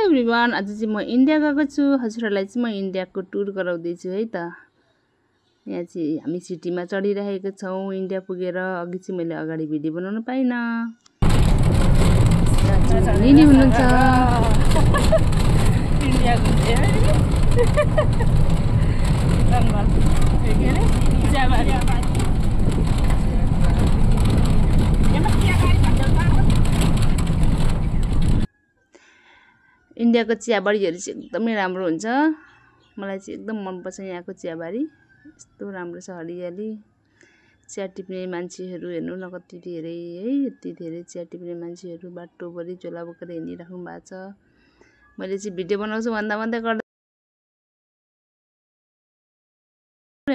Everyone, आज चाहिँ म इन्डिया गएको छु। हजुरहरूलाई चाहिँ म इन्डियाको टुर गराउँदैछु है त। यहाँ चाहिँ हामी सिटीमा चढिरहेका छौँ। इन्डिया पुगेर अघि चाहिँ मैले अगाडि भिडियो बनाउन पाइनँ। लिनी हुनुहुन्छ इन्डिया इन्डियाको चियाबारीहरू चाहिँ एकदमै राम्रो हुन्छ। मलाई चाहिँ एकदम मनपर्छ यहाँको चियाबारी। यस्तो राम्रो छ, हरियाली। चिया टिप्ने मान्छेहरू हेर्नु न कति धेरै है। यति धेरै चिया टिप्ने मान्छेहरू बाटोभरि झोला बोकेर हिँडिराख्नु भएको छ। मैले चाहिँ भिडियो बनाउँछु भन्दा गर्दा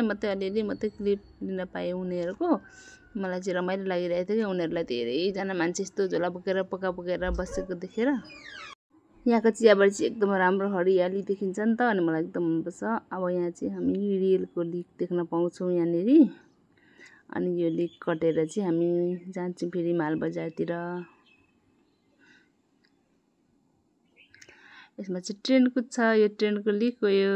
मात्रै अलिअलि मात्रै क्लिप लिन पाएँ उनीहरूको। मलाई चाहिँ रमाइलो लागिरहेको थियो कि उनीहरूलाई धेरैजना मान्छे यस्तो झोला बोकेर बोकेर बसेको देखेर। यहाँको चियाबारी चाहिँ एकदम राम्रो हरियाली देखिन्छ नि त, अनि मलाई एकदम मनपर्छ। अब यहाँ चाहिँ हामी रेलको लिक देख्न पाउँछौँ यहाँनिर। अनि यो लिक कटेर चाहिँ हामी जान्छौँ फेरि मालबजारतिर। यसमा चाहिँ ट्रेन कुद्छ, यो ट्रेनको लिक हो यो।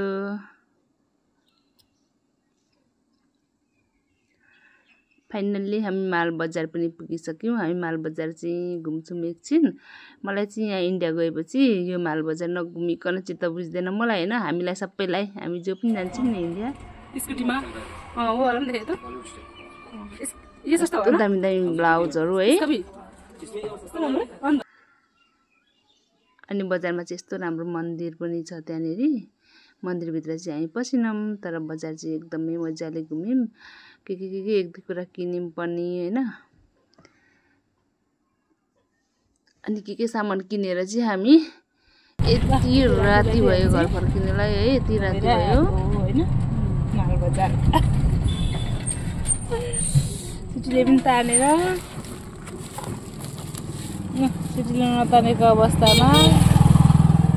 फाइनल्ली हामी मालबजार पनि पुगिसक्यौँ। हामी मालबजार चाहिँ घुम्छौँ एकछिन। मलाई चाहिँ यहाँ इन्डिया गएपछि यो मालबजार नघुमिकन चित्त बुझ्दैन मलाई होइन, हामीलाई सबैलाई। हामी जो पनि जान्छौँ नि इन्डिया स्कुटीमा यस्तो दामी दामी ब्लाउजहरू है। अनि बजारमा चाहिँ यस्तो राम्रो मन्दिर पनि छ त्यहाँनिर। मन्दिरभित्र चाहिँ हामी पसिनौँ, तर बजार चाहिँ एकदमै मजाले घुम्यौँ। के एक दुई कुरा किन्यौँ पनि होइन। अनि के सामान किनेर चाहिँ हामी यति राति भयो घर फर्किनुलाई है। यति राति भयो होइन मालबजार। सिटीले पनि तानेर सिटीले नतानेको अवस्थामा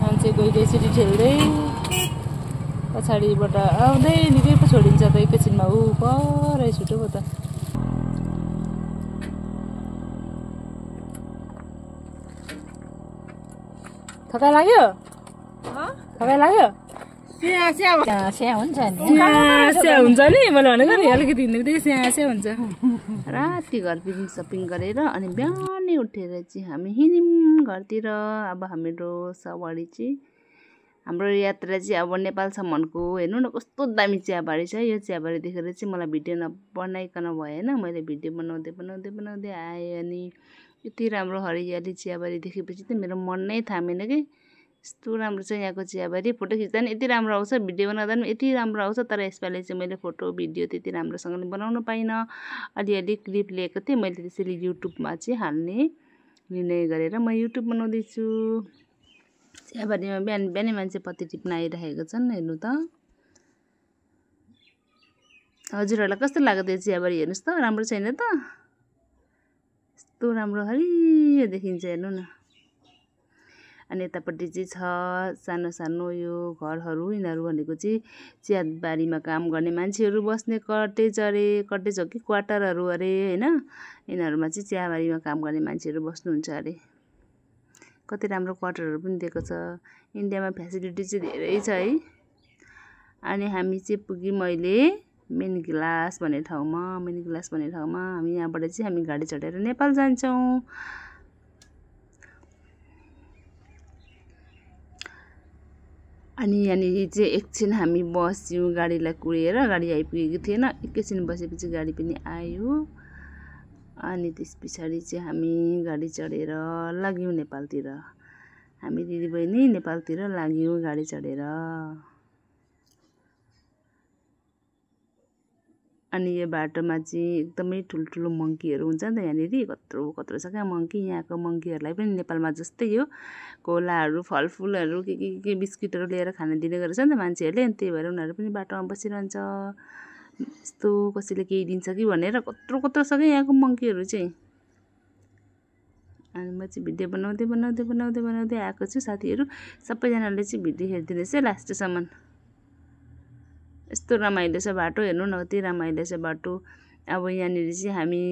मान्छे गइँदै सिटी ठेल्दै पछाडिबाट आउँदै निकै पो छोडिन्छ त एकैछिनमा। ऊ परै छुट्यो पो त। थकाइ लाग्यो? थकाइ लाग्यो? स्या हुन्छ नि, मैले भनेको नि अलिकति हिँड्दै स्या हुन्छ। राति घर सपिङ गरेर अनि बिहानै उठेर चाहिँ हामी हिँड्यौँ घरतिर। अब हाम्रो सवारी चाहिँ हाम्रो यात्रा चाहिँ अब नेपालसम्मको। हेर्नु न कस्तो दामी चियाबारी छ। यो चियाबारी देखेर चाहिँ मलाई भिडियो नबनाइकन भएन। मैले भिडियो बनाउँदै आएँ। अनि यति राम्रो हरियाली चियाबारी देखेपछि त मेरो मन नै थामेन कि। यस्तो राम्रो छ यहाँको चियाबारी। फोटो खिच्दा पनि यति राम्रो आउँछ, भिडियो बनाउँदा पनि यति राम्रो आउँछ। तर यसपालि चाहिँ मैले फोटो भिडियो त्यति राम्रोसँगले बनाउन पाइनँ। अलिअलि क्लिप लिएको थिएँ मैले, त्यसैले युट्युबमा चाहिँ हाल्ने निर्णय गरेर म युट्युब बनाउँदैछु। चियाबारीमा बिहानै मान्छे पत्ती टिप्न आइरहेको छन्। हेर्नु त हजुरहरूलाई कस्तो लाग्यो त्यो चियाबारी? हेर्नुहोस् त राम्रो छैन त? यस्तो राम्रो हरियो देखिन्छ हेर्नु न। अनि यतापट्टि चाहिँ छ सानो सानो यो घरहरू। यिनीहरू भनेको चाहिँ चियाबारीमा काम गर्ने मान्छेहरू बस्ने कटेज हो कि क्वार्टरहरू अरे होइन। यिनीहरूमा चाहिँ चियाबारीमा काम गर्ने मान्छेहरू बस्नुहुन्छ अरे। कति राम्रो क्वार्टरहरू पनि दिएको छ। इन्डियामा फेसिलिटी चाहिँ धेरै छ है। अनि हामी चाहिँ पुग्यौँ मैले मेन ग्लास भन्ने ठाउँमा। हामी यहाँबाट चाहिँ हामी गाडी चढेर नेपाल जान्छौँ। अनि यहाँनिर चाहिँ एकछिन हामी बस्यौँ गाडीलाई कुरेर। गाडी आइपुगेको थिएन, एकैछिन बसेपछि गाडी पनि आयो। अनि त्यस पछाडि चाहिँ हामी गाडी चढेर लाग्यौँ नेपालतिर। हामी दिदीबहिनी नेपालतिर लाग्यौँ गाडी चढेर। अनि यो बाटोमा चाहिँ एकदमै ठुल्ठुलो मङ्कीहरू हुन्छ नि त यहाँनिर। कत्रो छ क्या मङ्की। यहाँको मङ्कीहरूलाई पनि नेपालमा जस्तै हो कोलाहरू, फलफुलहरू के बिस्किटहरू लिएर खान दिने गरेछ नि त मान्छेहरूले। अनि त्यही भएर उनीहरू पनि बाटोमा बसिरहन्छ। यस्तो कसैले केही दिन्छ कि भनेर कत्रो छ क्या यहाँको मङ्कीहरू चाहिँ। अनि म चाहिँ भिडियो बनाउँदै आएको छु। साथीहरू सबैजनाले चाहिँ भिडियो हेरिदिनुहोस् है लास्टसम्म। यस्तो रमाइलो छ बाटो। हेर्नु न कति रमाइलो छ बाटो। अब यहाँनिर चाहिँ हामी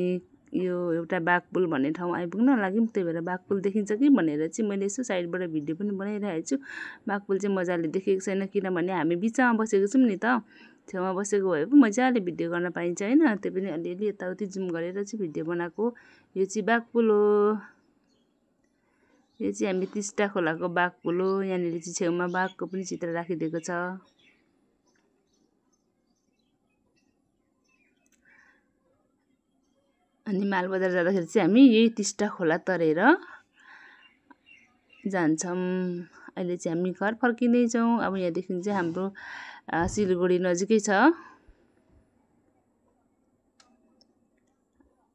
यो एउटा बाघपुल भन्ने ठाउँ आइपुग्न लाग्यौँ। त्यही भएर बाघपुल देखिन्छ कि भनेर चाहिँ मैले यसो साइडबाट भिडियो पनि बनाइरहेको छु। बाघपुल चाहिँ मजाले देखेको छैन किनभने हामी बिचमा बसेको छौँ नि त, छेउमा बसेको भए पो मजाले भिडियो गर्न पाइन्छ होइन। त्यो पनि अलिअलि यताउति जुम गरेर चाहिँ भिडियो बनाएको। यो चाहिँ बाघपुल हो, यो चाहिँ हामी टिस्टा खोलाको बाघपुल हो। यहाँनिर चाहिँ छेउमा बाघको पनि चित्र राखिदिएको छ। अनि मालबजार जाँदाखेरि चाहिँ हामी यही टिस्टा खोला तरेर जान्छौँ। अहिले चाहिँ हामी घर फर्किँदैछौँ। अब यहाँदेखि चाहिँ हाम्रो सिलगढी नजिकै छ।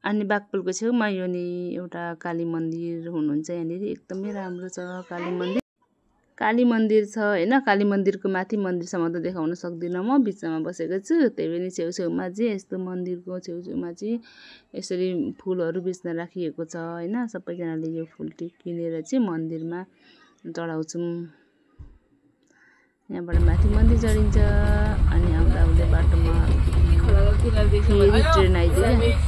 अनि बाघपुलको छेउमा यो नि एउटा काली मन्दिर हुनुहुन्छ। यहाँनिर एकदमै राम्रो छ काली मन्दिर छ होइन। काली मन्दिरको माथि मन्दिरसम्म त देखाउन सक्दिनँ, म बिचमा बसेको छु। त्यही पनि छेउछेउमा चाहिँ यस्तो मन्दिरको छेउछेउमा चाहिँ यसरी फुलहरू बेच्न राखिएको छ होइन। सबैजनाले यो फुल किनेर चाहिँ मन्दिरमा चढाउँछौँ। यहाँबाट माथि मन्दिर चढिन्छ। अनि आउँदा आउँदै बाटोमा फेरि ट्रेन आइदियो।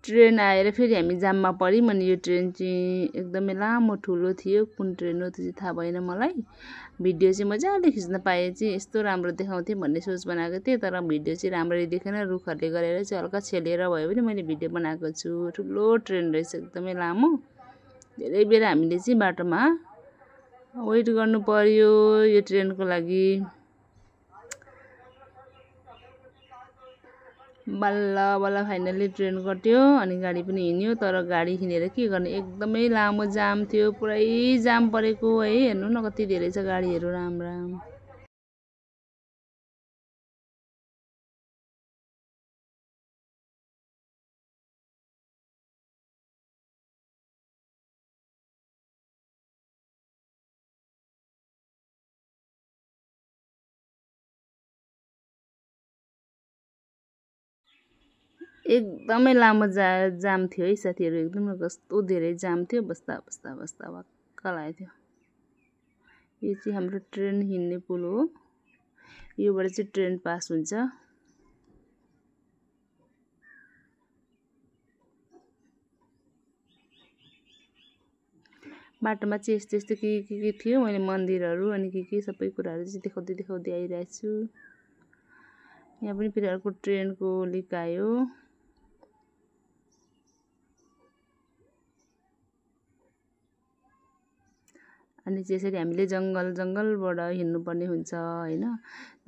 ट्रेन आएर फेरि हामी जाममा पऱ्यौँ। अनि यो ट्रेन चाहिँ एकदमै लामो ठुलो थियो। कुन ट्रेन हो त्यो चाहिँ थाहा भएन मलाई। भिडियो चाहिँ मजाले खिच्न पाएँ चाहिँ यस्तो राम्रो देखाउँथेँ भन्ने सोच बनाएको थिएँ, तर भिडियो चाहिँ राम्ररी देखेन। रुखहरूले गरेर चाहिँ हल्का छेलेर भए पनि मैले भिडियो बनाएको छु। ठुलो ट्रेन रहेछ, एकदमै लामो। धेरै बेर हामीले चाहिँ बाटोमा वेट गर्नु पर्यो यो ट्रेनको लागि। बल्ल फाइनल्ली ट्रेन कट्यो अनि गाडी पनि हिँड्यो। तर गाडी हिँडेर के गर्ने, एकदमै लामो जाम थियो, पुरै जाम परेको है। हेर्नु न कति धेरै छ गाडीहरू राम्रा। एकदमै लामो जाम थियो है साथीहरू, एकदमै कस्तो धेरै जाम थियो। बस्दा वाक्क लागेको थियो। यो चाहिँ हाम्रो ट्रेन हिँड्ने पुल हो। योबाट चाहिँ ट्रेन पास हुन्छ। बाटोमा चाहिँ यस्तो यस्तो के थियो, मैले मन्दिरहरू अनि के सबै कुराहरू चाहिँ देखाउँदै आइरहेको छु। यहाँ पनि फेरि अर्को ट्रेनको लिक आयो। अनि त्यसरी हामीले जङ्गलबाट हिँड्नुपर्ने हुन्छ होइन।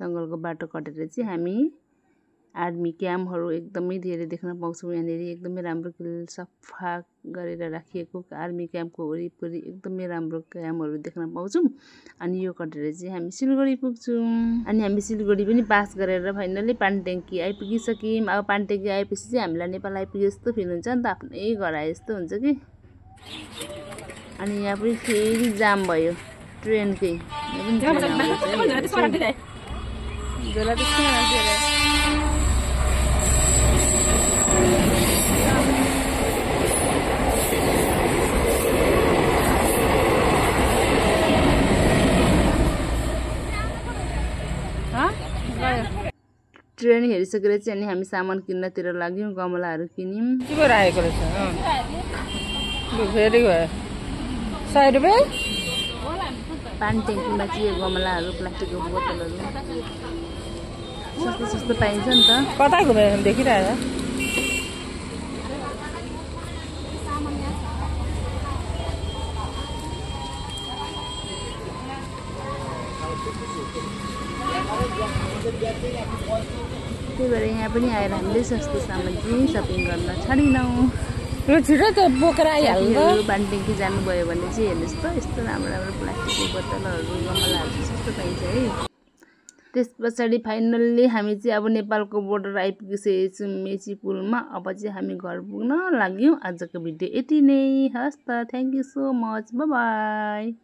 जङ्गलको बाटो कटेर चाहिँ हामी आर्मी क्याम्पहरू एकदमै धेरै देख्न पाउँछौँ। यहाँनिर एकदमै राम्रो सफा गरेर राखिएको आर्मी क्याम्पको वरिपरि एकदमै राम्रो क्याम्पहरू देख्न पाउँछौँ। अनि यो कटेर चाहिँ हामी सिलगढी पुग्छौँ। अनि हामी सिलगढी पनि पास गरेर फाइनल्ली पानीट्याङ्की आइपुगिसक्यौँ। अब पानीट्याङ्की आएपछि चाहिँ हामीलाई नेपाल आइपुगे जस्तो फिल हुन्छ नि त, आफ्नै घर आए जस्तो हुन्छ कि। अनि यहाँ पनि फेरि जाम भयो ट्रेनकै। ट्रेन हेरिसकेर चाहिँ अनि हामी सामान किन्नतिर लाग्यौँ। गमलाहरू किन्यौँ। के राखेको रहेछ फेरि गयो 100 रुपियाँ। पानी ट्याङ्कीमा चाहिँ यो गमलाहरू प्लास्टिकको बोतलहरू सस्तो पाइन्छ नि त। कता घुमेर देखिरहेको त्यही भएर यहाँ पनि आएर हामीले सस्तो सामान चाहिँ सपिङ गर्न छाडिनौँ। यो छिटो त बोकेर आइहाल्नु। पानी ट्याङ्की जानुभयो भने चाहिँ हेर्नुहोस् त, यस्तो राम्रो प्लास्टिकको बोतलहरू गमलाहरू चाहिँ सस्तो पाइन्छ है। त्यस पछाडि फाइनल्ली हामी चाहिँ अब नेपालको बोर्डर आइपुगिसकेको छौँ मेची पुलमा। अब चाहिँ हामी घर पुग्न लाग्यौँ। आजको भिडियो यति नै। हस् त, thank you so much, by by.